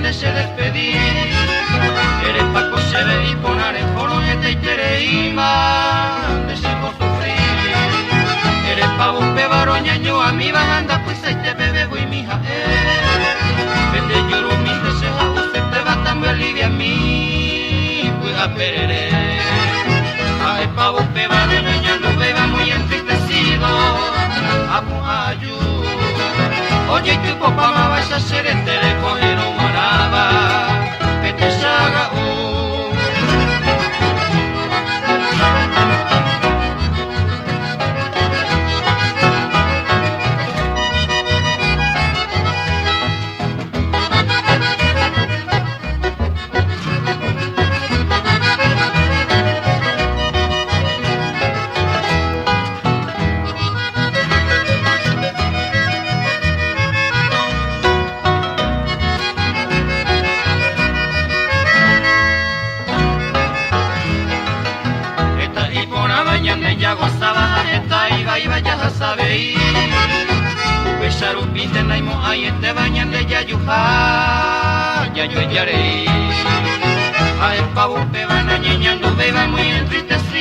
de se despedir. Eres Paco se ve y poner en foro que te quiere y más de se sufrir. Eres pavo pebaro ñaño a mi bajanda pues ahí te bebe voy mija vende lloro mi deseja usted te va tan alivia a mí pues a perere. Ay pavo pebaro ñaño no beba muy entristecido a muayu. Oye tu papá me vas a hacer este recoger o maraba que te saga ya gozaba esta iba y vaya a saber Besarupite naimo ay este bañan de yayuja ya yo yaré. A el pavo pe van a ñeñando beba muy entristecido.